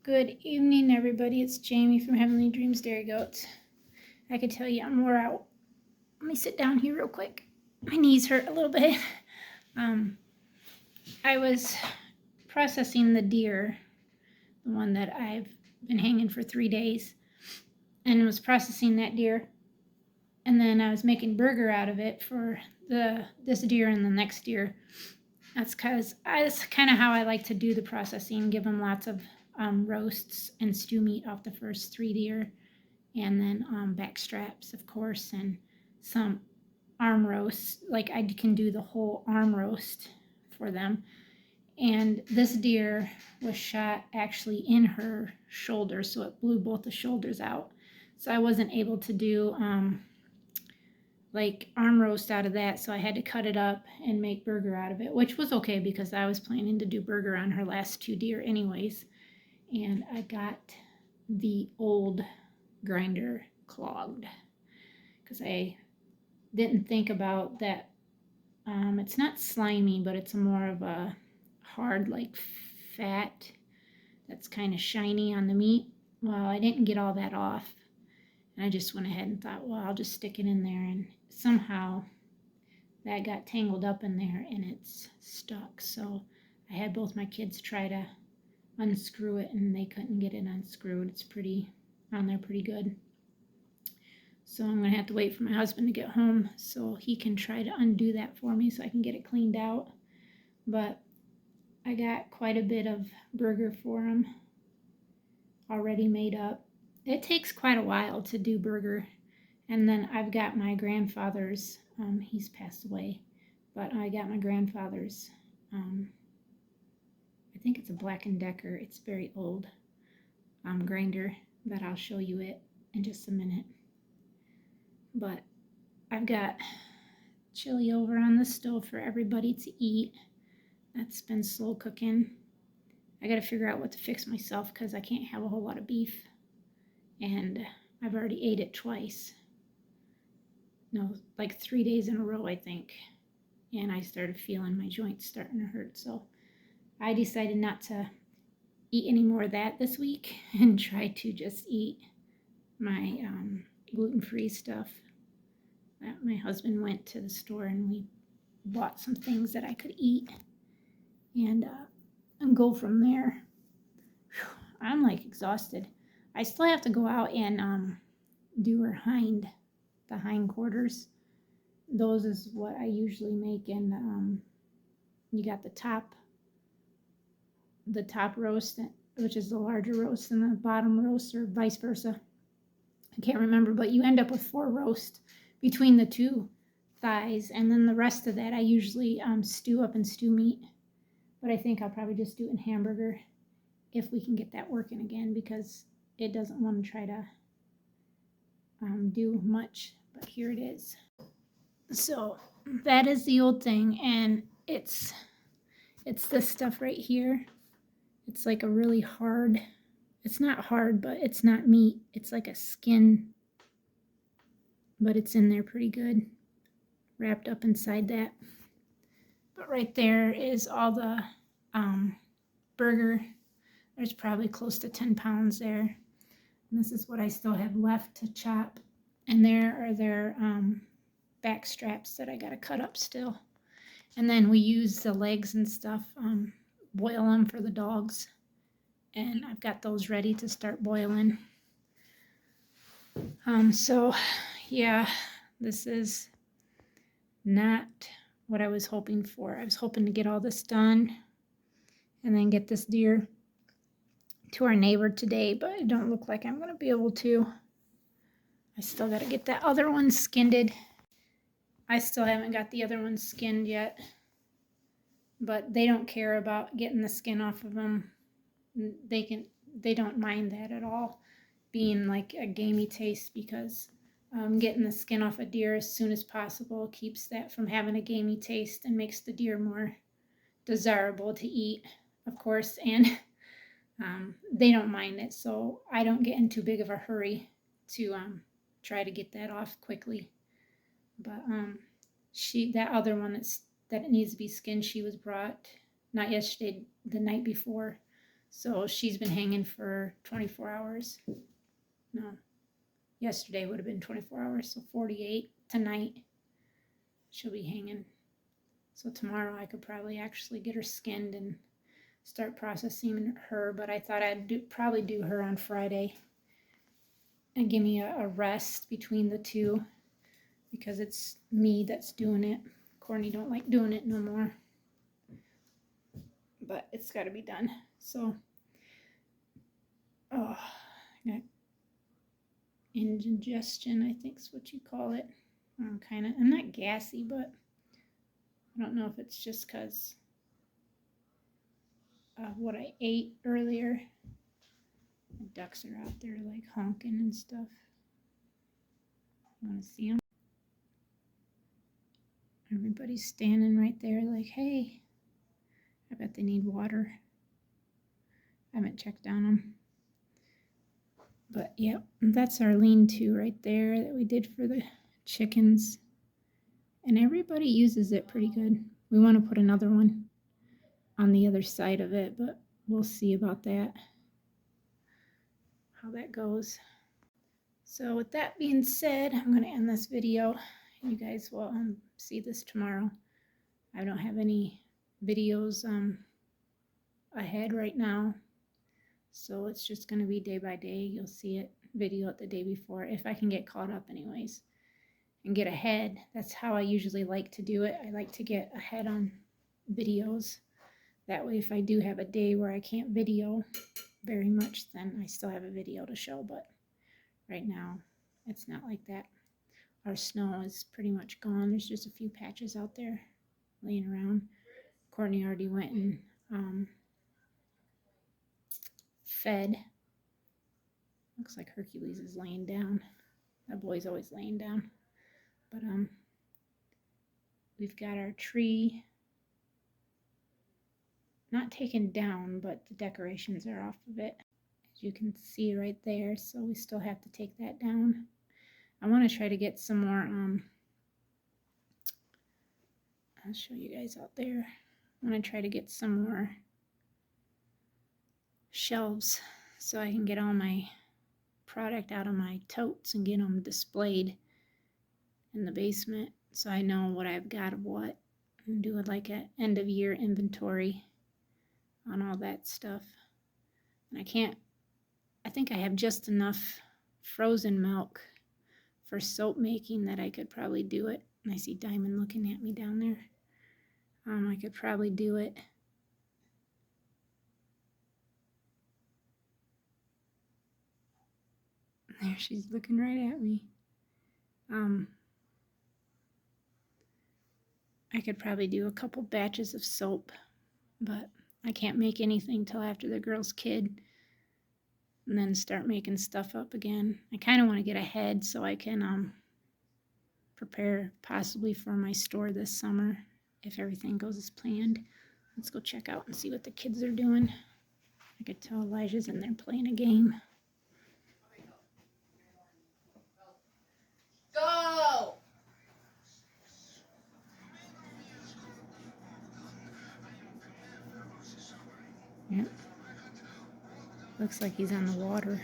Good evening, everybody. It's Jamie from Heavenly Dreams Dairy Goats. I could tell you I'm wore out. Let me sit down here real quick. My knees hurt a little bit. I was processing the deer, the one that I've been hanging for 3 days, and was processing that deer. And then I was making burger out of it for this deer and the next deer. That's kind of how I like to do the processing. Give them lots of roasts and stew meat off the first 3 deer, and then back straps, of course, and some arm roasts. Like I can do the whole arm roast for them. And this deer was shot actually in her shoulder, so it blew both the shoulders out. So I wasn't able to do like arm roast out of that, so I had to cut it up and make burger out of it, which was okay because I was planning to do burger on her last 2 deer anyways. And I got the old grinder clogged because I didn't think about that. It's not slimy, but it's more of a hard, like fat that's kind of shiny on the meat. Well, I didn't get all that off, and I just went ahead and thought, well, I'll just stick it in there, and somehow that got tangled up in there and it's stuck. So I had both my kids try to unscrew it, and they couldn't get it unscrewed. It's pretty on there pretty good. So I'm gonna have to wait for my husband to get home so he can try to undo that for me so I can get it cleaned out. But I got quite a bit of burger for him already made up. It takes quite a while to do burger. And then I've got my grandfather's, he's passed away, but I got my grandfather's, I think it's a Black & Decker. It's very old grinder, but I'll show you it in just a minute. But I've got chili over on the stove for everybody to eat. That's been slow cooking. I got to figure out what to fix myself because I can't have a whole lot of beef. And I've already ate it twice. No, like 3 days in a row, I think. And I started feeling my joints starting to hurt. So I decided not to eat any more of that this week and try to just eat my gluten-free stuff. My husband went to the store and we bought some things that I could eat and go from there. Whew, I'm like exhausted. I still have to go out and do her the hind quarters. Those is what I usually make, and you got the top roast, which is the larger roast, and the bottom roast, or vice versa. I can't remember, but you end up with 4 roasts between the 2 thighs, and then the rest of that I usually stew up in stew meat. But I think I'll probably just do it in hamburger if we can get that working again, because it doesn't want to try to do much, but here it is. So that is the old thing, and it's this stuff right here. It's like a really hard, it's not hard, but it's not meat. It's like a skin, but it's in there pretty good, wrapped up inside that. But right there is all the burger. There's probably close to 10 pounds there. And this is what I still have left to chop. And there are their back straps that I got to cut up still. And then we use the legs and stuff, boil them for the dogs. And I've got those ready to start boiling. So yeah, this is not what I was hoping for. I was hoping to get all this done and then get this deer to our neighbor today, but it don't look like I'm going to be able to. I still got to get that other one skinned. I still haven't got the other one skinned yet, but they don't care about getting the skin off of them. They don't mind that at all, being like a gamey taste, because getting the skin off a deer as soon as possible keeps that from having a gamey taste and makes the deer more desirable to eat, of course, and they don't mind it, so I don't get in too big of a hurry to try to get that off quickly. But that other one that it needs to be skinned, she was brought not yesterday, the night before, So she's been hanging for 24 hours. No, yesterday would have been 24 hours, so 48. Tonight she'll be hanging. So tomorrow I could probably actually get her skinned and start processing her, but I thought I'd probably do her on Friday and give me a rest between the two, because it's me that's doing it. Courtney don't like doing it no more, but it's got to be done. So, I got indigestion, I think is what you call it. I'm not gassy, but I don't know if it's just because of what I ate earlier. The ducks are out there like honking and stuff. You want to see them? Everybody's standing right there like, hey, I bet they need water. I haven't checked on them. But yeah, that's our lean-to right there that we did for the chickens. And everybody uses it pretty good. We want to put another one on the other side of it, but we'll see about that, how that goes. So with that being said, I'm going to end this video. You guys will see this tomorrow. I don't have any videos ahead right now, so it's just going to be day by day. You'll see it video it the day before, if I can get caught up anyways and get ahead. That's how I usually like to do it. I like to get ahead on videos. That way if I do have a day where I can't video very much, then I still have a video to show. But right now it's not like that. Our snow is pretty much gone. There's just a few patches out there laying around. Courtney already went and fed. Looks like Hercules is laying down. That boy's always laying down. But we've got our tree not taken down, but the decorations are off of it, as you can see right there. So we still have to take that down. I want to try to get some more I'll show you guys out there. I want to try to get some more shelves so I can get all my product out of my totes and get them displayed in the basement, so I know what I've got of what, and do it like an end of year inventory on all that stuff. And I think I have just enough frozen milk for soap making that I could probably do it. And I see Diamond looking at me down there. I could probably do it. There, she's looking right at me. I could probably do a couple batches of soap, but I can't make anything till after the girl's kid, and then start making stuff up again. I kind of want to get ahead so I can prepare possibly for my store this summer if everything goes as planned. Let's go check out and see what the kids are doing. I could tell Elijah's in there playing a game. Go! Yep. Looks like he's on the water.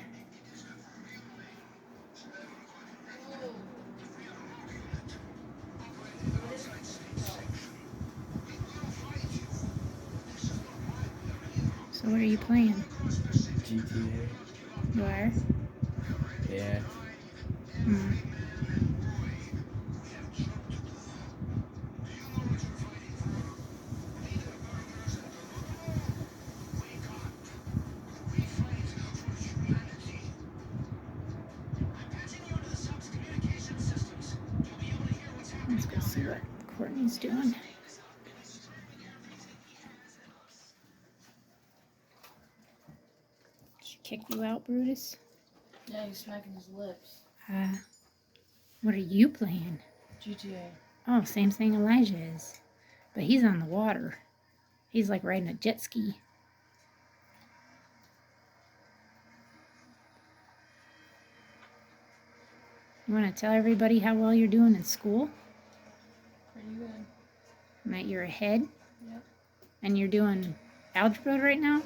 So what are you playing? GTA. You are? Yeah. Let's go see what Courtney's doing. She kicked you out, Brutus? Yeah, he's smacking his lips. What are you playing? GTA. Oh, same thing Elijah is. But he's on the water. He's like riding a jet ski. You want to tell everybody how well you're doing in school? Pretty good. And that you're ahead? Yep. And you're doing algebra right now?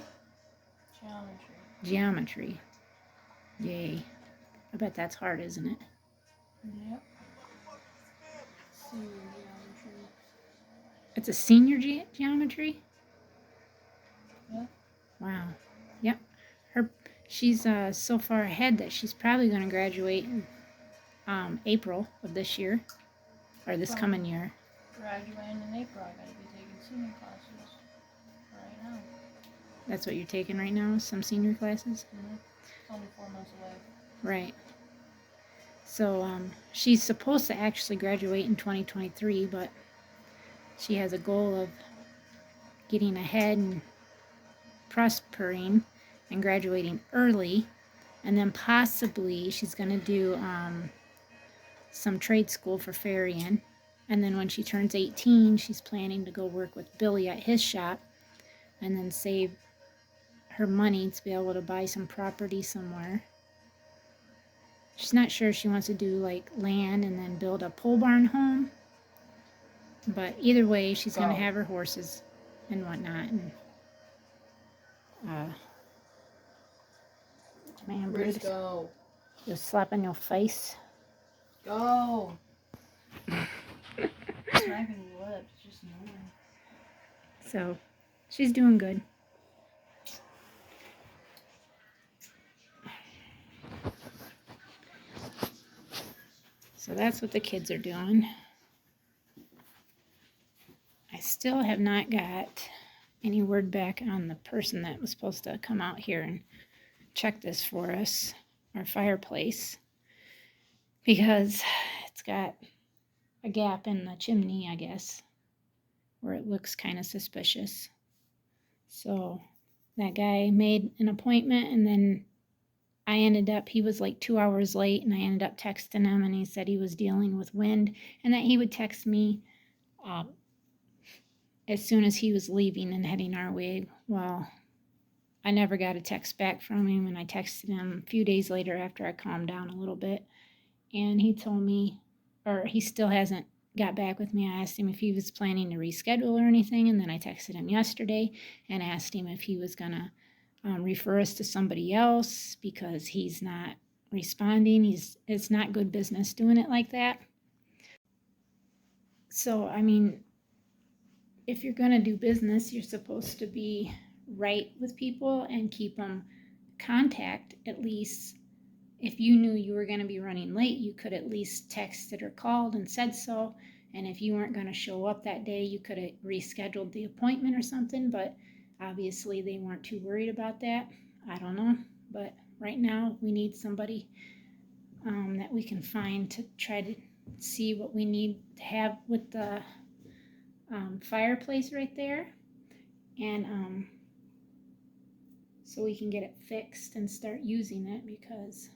Geometry. Yay. I bet that's hard, isn't it? Yep. Senior geometry. It's a senior geometry? Yep. Wow. Yep. She's so far ahead that she's probably going to graduate in April of this year, or this coming year. Graduating in April, I gotta be taking senior classes right now. That's what you're taking right now, some senior classes? Mm-hmm. It's only 4 months away. Right. So she's supposed to actually graduate in 2023, but she has a goal of getting ahead and prospering and graduating early, and then possibly she's going to do some trade school for ferrying, and then when she turns 18 she's planning to go work with Billy at his shop and then save her money to be able to buy some property somewhere. She's not sure if she wants to do like land and then build a pole barn home, but either way she's going to have her horses and whatnot. And man, Bruce, go. just slapping your face. Go. Smacking your lips, just annoying. So she's doing good. So that's what the kids are doing. I still have not got any word back on the person that was supposed to come out here and check this for us, our fireplace, because it's got a gap in the chimney, I guess, where it looks kind of suspicious. So that guy made an appointment, and then he was like 2 hours late, and I ended up texting him, and he said he was dealing with wind and that he would text me as soon as he was leaving and heading our way. Well, I never got a text back from him, and I texted him a few days later after I calmed down a little bit, and he told me, or he still hasn't got back with me. I asked him if he was planning to reschedule or anything, and then I texted him yesterday and asked him if he was gonna refer us to somebody else because he's not responding. It's not good business doing it like that. So I mean, if you're gonna do business, you're supposed to be right with people and keep them contact. At least if you knew you were going to be running late, you could at least texted or called and said so. And if you weren't going to show up that day, you could have rescheduled the appointment or something. But obviously they weren't too worried about that. I don't know. But right now we need somebody that we can find to try to see what we need to have with the fireplace right there. And so we can get it fixed and start using it, because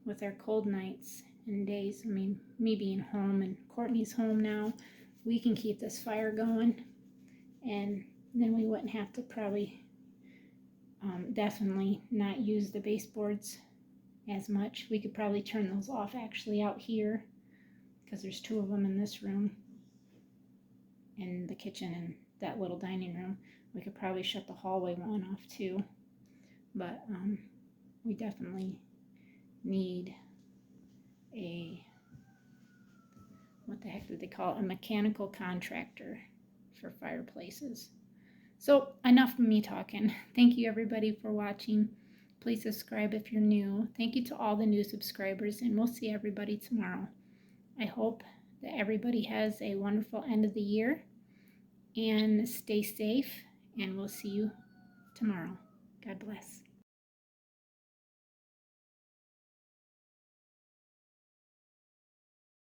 with our cold nights and days, I mean, me being home and Courtney's home now, we can keep this fire going, and then we wouldn't have to probably definitely not use the baseboards as much. We could probably turn those off actually out here, because there's 2 of them in this room, in the kitchen and that little dining room. We could probably shut the hallway one off too, but we definitely need a, what the heck did they call it, a mechanical contractor for fireplaces. So enough of me talking. Thank you everybody for watching. Please subscribe if you're new. Thank you to all the new subscribers, and we'll see everybody tomorrow. I hope that everybody has a wonderful end of the year, and stay safe, and we'll see you tomorrow. God bless.